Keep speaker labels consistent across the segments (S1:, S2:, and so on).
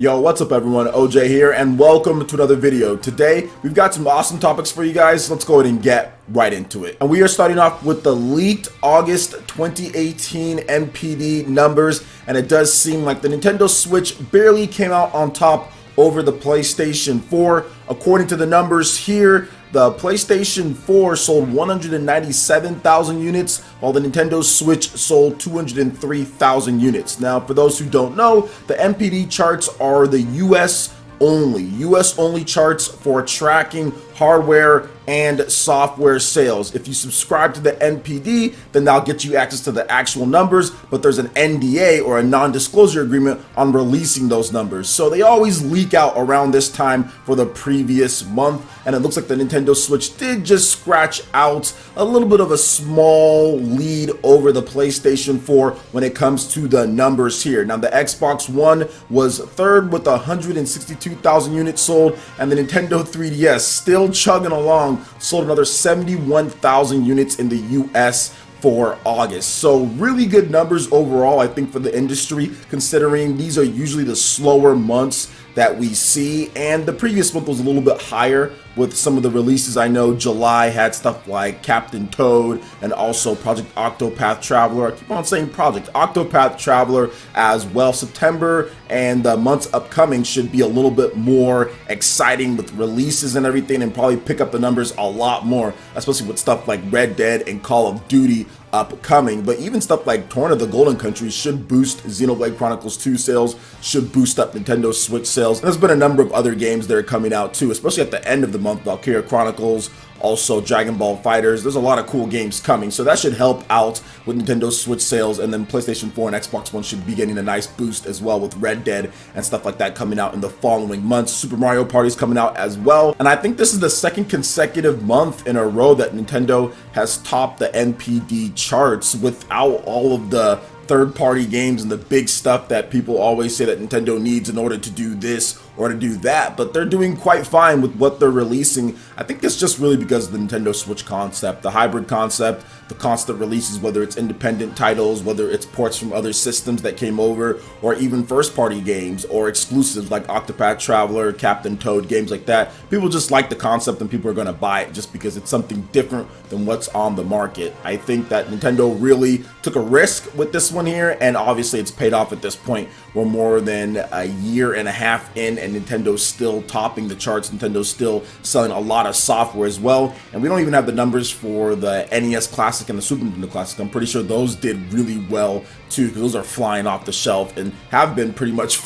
S1: Yo, what's up everyone? OJ here and welcome to another video. Today, we've got some awesome topics for you guys. Let's go ahead and get right into it. And we are starting off with the leaked August 2018 NPD numbers, and it does seem like the Nintendo Switch barely came out on top over the PlayStation 4. According to the numbers here, the PlayStation 4 sold 197,000 units, while the Nintendo Switch sold 203,000 units. Now, for those who don't know, the NPD charts are the US only charts for tracking hardware and software sales. If you subscribe to the NPD, then that'll get you access to the actual numbers, but there's an NDA or a non-disclosure agreement on releasing those numbers. So they always leak out around this time for the previous month, and it looks like the Nintendo Switch did just scratch out a little bit of a small lead over the PlayStation 4 when it comes to the numbers here. Now, the Xbox One was third with 162,000 units sold, and the Nintendo 3DS still chugging along, sold another 71,000 units in the US for August. So really good numbers overall, I think, for the industry, considering these are usually the slower months that we see, and the previous month was a little bit higher with some of the releases. I know July had stuff like Captain Toad and also Project Octopath Traveler. I keep on saying Project Octopath Traveler as well. September and the months upcoming should be a little bit more exciting with releases and everything, and probably pick up the numbers a lot more, especially with stuff like Red Dead and Call of Duty upcoming. But even stuff like Torn of the Golden Country should boost Xenoblade Chronicles 2 sales, should boost up Nintendo Switch sales. And there's been a number of other games that are coming out too, especially at the end of the month. Valkyria Chronicles, also Dragon Ball FighterZ. There's a lot of cool games coming, so that should help out with Nintendo Switch sales, and then PlayStation 4 and Xbox One should be getting a nice boost as well with Red Dead and stuff like that coming out in the following months. Super Mario Party's coming out as well, and I think this is the second consecutive month in a row that Nintendo has topped the NPD charts without all of the third-party games and the big stuff that people always say that Nintendo needs in order to do this or to do that. But they're doing quite fine with what they're releasing. I think it's just really because of the Nintendo Switch concept, the hybrid concept, the constant releases, whether it's independent titles, whether it's ports from other systems that came over, or even first-party games or exclusives like Octopath Traveler, Captain Toad, games like that. People just like the concept and people are going to buy it just because it's something different than what's on the market. I think that Nintendo really took a risk with this one here, and obviously it's paid off at this point. We're more than a year and a half in, and Nintendo's still topping the charts. Nintendo's still selling a lot of software as well, and we don't even have the numbers for the NES Classic and the Super Nintendo Classic. I'm pretty sure those did really well too, because those are flying off the shelf and have been pretty much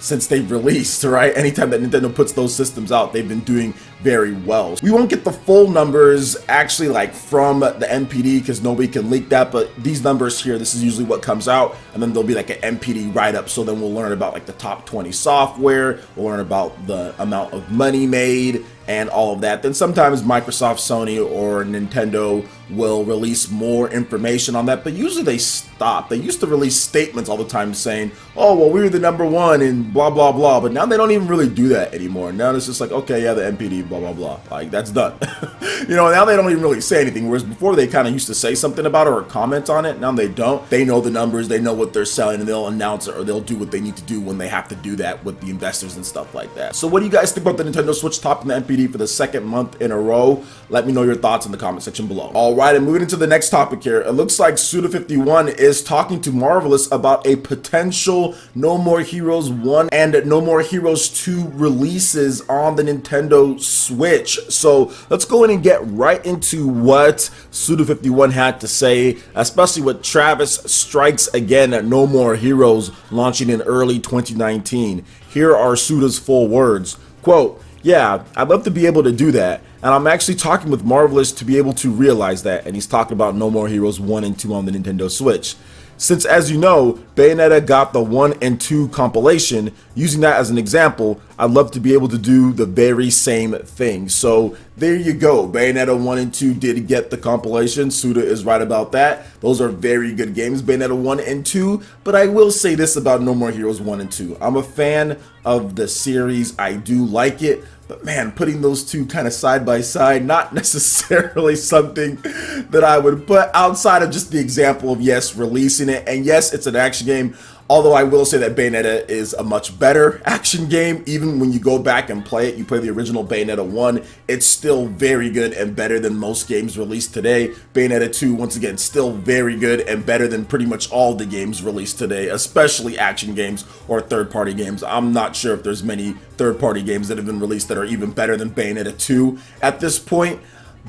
S1: since they've released, right? Anytime that Nintendo puts those systems out, they've been doing very well. We won't get the full numbers actually like from the NPD because nobody can leak that, but these numbers here, this is usually what comes out, and then there'll be like an NPD write-up. So then we'll learn about like the top 20 software, we'll learn about the amount of money made and all of that. Then sometimes Microsoft, Sony, or Nintendo will release more information on that, but usually they stop. They used to release statements all the time saying, oh, well, we were the number one and blah, blah, blah, but now they don't even really do that anymore. Now it's just like, okay, yeah, the NPD, blah, blah, blah. Like, that's done. You know, now they don't even really say anything, whereas before they kind of used to say something about it or comment on it. Now they don't. They know the numbers, they know what they're selling, and they'll announce it or they'll do what they need to do when they have to do that with the investors and stuff like that. So what do you guys think about the Nintendo Switch topping the NPD for the second month in a row? Let me know your thoughts in the comment section below. All right, and moving into the next topic here, it looks like Suda51 is talking to Marvelous about a potential No More Heroes 1 and No More Heroes 2 releases on the Nintendo Switch. So let's go in and get right into what Suda51 had to say, especially with Travis Strikes Again at No More Heroes launching in early 2019. Here are Suda's full words. Quote, yeah, I'd love to be able to do that, and I'm actually talking with Marvelous to be able to realize that, and he's talking about No More Heroes 1 and 2 on the Nintendo Switch. Since, as you know, Bayonetta got the 1 and 2 compilation, using that as an example, I'd love to be able to do the very same thing. So there you go. Bayonetta 1 and 2 did get the compilation. Suda is right about that. Those are very good games, Bayonetta 1 and 2. But I will say this about No More Heroes 1 and 2. I'm a fan of the series. I do like it. But man, putting those two kind of side by side, not necessarily something that I would put outside of just the example of, yes, releasing it. And yes, it's an action game. Although I will say that Bayonetta is a much better action game. Even when you go back and play it, you play the original Bayonetta 1, it's still very good and better than most games released today. Bayonetta 2, once again, still very good and better than pretty much all the games released today, especially action games or third-party games. I'm not sure if there's many third-party games that have been released that are even better than Bayonetta 2 at this point.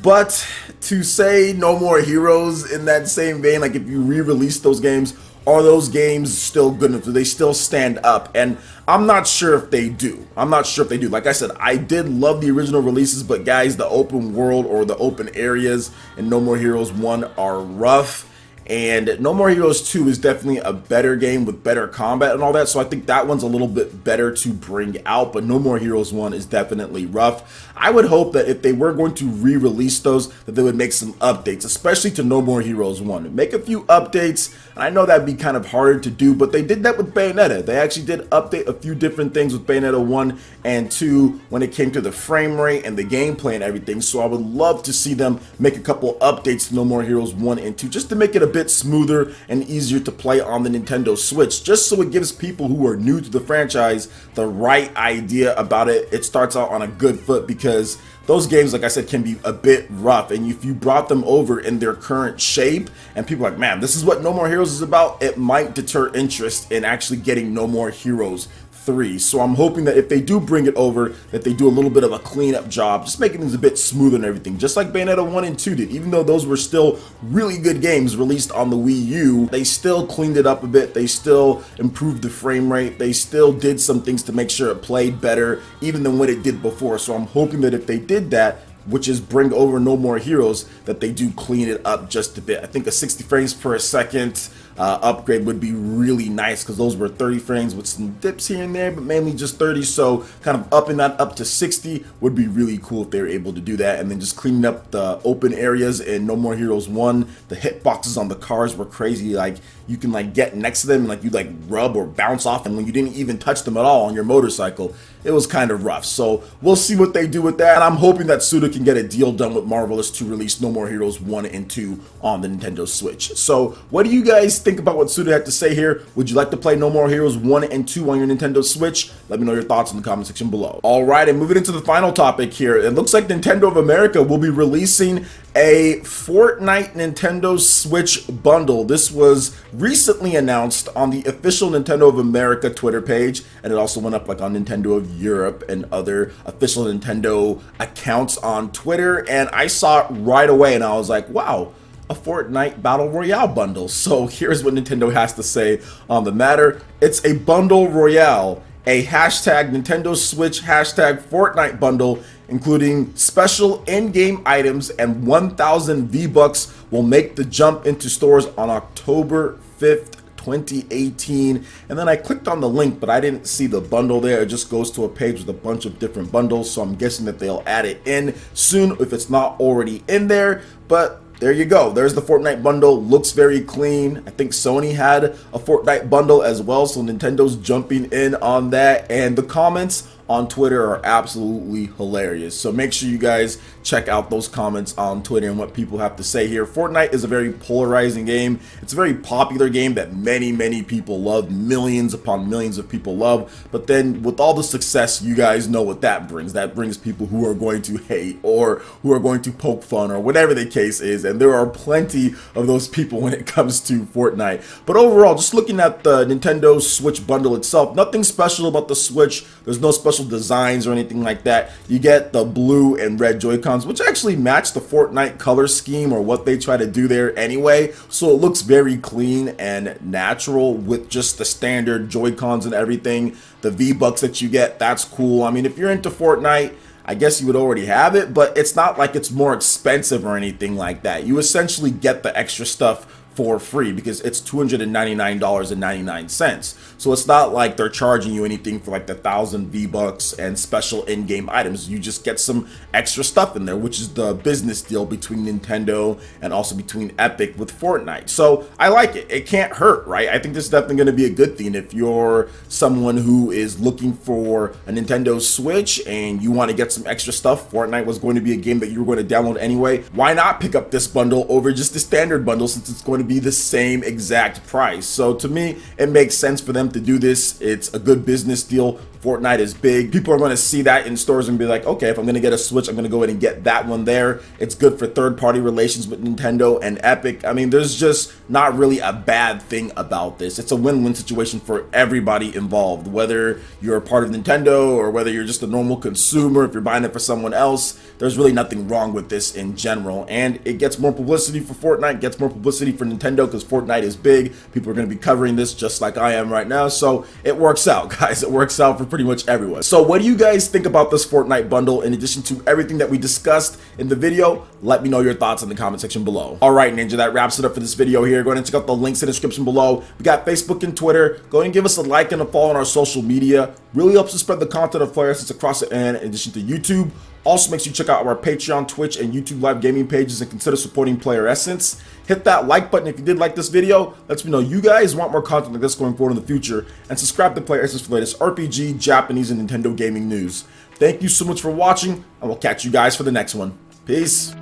S1: But to say No More Heroes in that same vein, like if you re-release those games, are those games still good enough? Do they still stand up? And I'm not sure if they do. Like I said, I did love the original releases, but guys, the open world or the open areas in No More Heroes 1 are rough. And No More Heroes 2 is definitely a better game with better combat and all that, so I think that one's a little bit better to bring out, but No More Heroes 1 is definitely rough. I would hope that if they were going to re-release those, that they would make some updates, especially to No More Heroes 1. Make a few updates, and I know that'd be kind of harder to do, but they did that with Bayonetta. They actually did update a few different things with Bayonetta 1 and 2 when it came to the frame rate and the gameplay and everything, so I would love to see them make a couple updates to No More Heroes 1 and 2 just to make it a bit smoother and easier to play on the Nintendo Switch, just so it gives people who are new to the franchise the right idea about it. It starts out on a good foot because those games, like I said, can be a bit rough, and if you brought them over in their current shape and people are like, man, this is what No More Heroes is about, it might deter interest in actually getting No More Heroes 3. So I'm hoping that if they do bring it over, that they do a little bit of a cleanup job, just making things a bit smoother and everything, just like Bayonetta 1 and 2 did. Even though those were still really good games released on the Wii U, they still cleaned it up a bit, they still improved the frame rate, they still did some things to make sure it played better even than what it did before. So I'm hoping that if they did that, which is bring over No More Heroes, that they do clean it up just a bit. I think a 60 frames per second upgrade would be really nice, because those were 30 frames with some dips here and there, but mainly just 30, so kind of upping that up to 60 would be really cool if they were able to do that. And then just cleaning up the open areas in No More Heroes 1. The hitboxes on the cars were crazy. Like, you can like get next to them and like you like rub or bounce off, and when you didn't even touch them at all on your motorcycle, it was kind of rough. So we'll see what they do with that, and I'm hoping that Suda can get a deal done with Marvelous to release No More Heroes 1 and 2 on the Nintendo Switch. So what do you guys think about what Suda had to say here? Would you like to play No More Heroes 1 and 2 on your Nintendo Switch? Let me know your thoughts in the comment section below. Alright, and moving into the final topic here, it looks like Nintendo of America will be releasing a Fortnite Nintendo Switch bundle. This was recently announced on the official Nintendo of America Twitter page, and it also went up like on Nintendo of Europe and other official Nintendo accounts on Twitter, and I saw it right away and I was like, wow, a Fortnite Battle Royale bundle. So here's what Nintendo has to say on the matter. It's a bundle royale, a hashtag Nintendo Switch hashtag Fortnite bundle, including special in-game items, and 1,000 V-Bucks will make the jump into stores on October 5th, 2018. And then I clicked on the link, but I didn't see the bundle there. It just goes to a page with a bunch of different bundles, so I'm guessing that they'll add it in soon if it's not already in there. But there you go. There's the Fortnite bundle. Looks very clean. I think Sony had a Fortnite bundle as well, so Nintendo's jumping in on that. And the comments on Twitter are absolutely hilarious. So make sure you guys check out those comments on Twitter and what people have to say here. Fortnite is a very polarizing game. It's a very popular game that many people love. Millions upon millions of people love. But then with all the success, you guys know what that brings. That brings people who are going to hate or who are going to poke fun or whatever the case is. And there are plenty of those people when it comes to Fortnite. But overall, just looking at the Nintendo Switch bundle itself, nothing special about the Switch. There's no special designs or anything like that. You get the blue and red Joy-Cons, which actually match the Fortnite color scheme or what they try to do there anyway, so it looks very clean and natural with just the standard Joy-Cons and everything. The V-Bucks that you get, that's cool. I mean, if you're into Fortnite, I guess you would already have it, but it's not like it's more expensive or anything like that. You essentially get the extra stuff for free because it's $299.99. So it's not like they're charging you anything for like the 1,000 V-Bucks and special in-game items. You just get some extra stuff in there, which is the business deal between Nintendo and also between Epic with Fortnite. So I like it. It can't hurt, right? I think this is definitely going to be a good thing. If you're someone who is looking for a Nintendo Switch and you want to get some extra stuff, Fortnite was going to be a game that you were going to download anyway. Why not pick up this bundle over just the standard bundle, since it's going to be the same exact price. So to me, it makes sense for them to do this. It's a good business deal. Fortnite is big. People are going to see that in stores and be like, okay, if I'm going to get a Switch, I'm going to go ahead and get that one there. It's good for third-party relations with Nintendo and Epic. I mean, there's just not really a bad thing about this. It's a win-win situation for everybody involved, whether you're a part of Nintendo or whether you're just a normal consumer. If you're buying it for someone else, there's really nothing wrong with this in general. And it gets more publicity for Fortnite, gets more publicity for Nintendo because Fortnite is big. People are going to be covering this just like I am right now. So it works out, guys. It works out for pretty much everyone. So what do you guys think about this Fortnite bundle in addition to everything that we discussed in the video? Let me know your thoughts in the comment section below. All right, Ninja, that wraps it up for this video here. Go ahead and check out the links in the description below. We got Facebook and Twitter. Go ahead and give us a like and a follow on our social media. Really helps us spread the content of PlayerEssence across the internet in addition to YouTube. Also makes you check out our Patreon, Twitch, and YouTube live gaming pages and consider supporting PlayerEssence. Hit that like button if you did like this video. Lets me know you guys want more content like this going forward in the future. And subscribe to PlayerEssence for the latest RPG, Japanese, and Nintendo gaming news. Thank you so much for watching, and we'll catch you guys for the next one. Peace.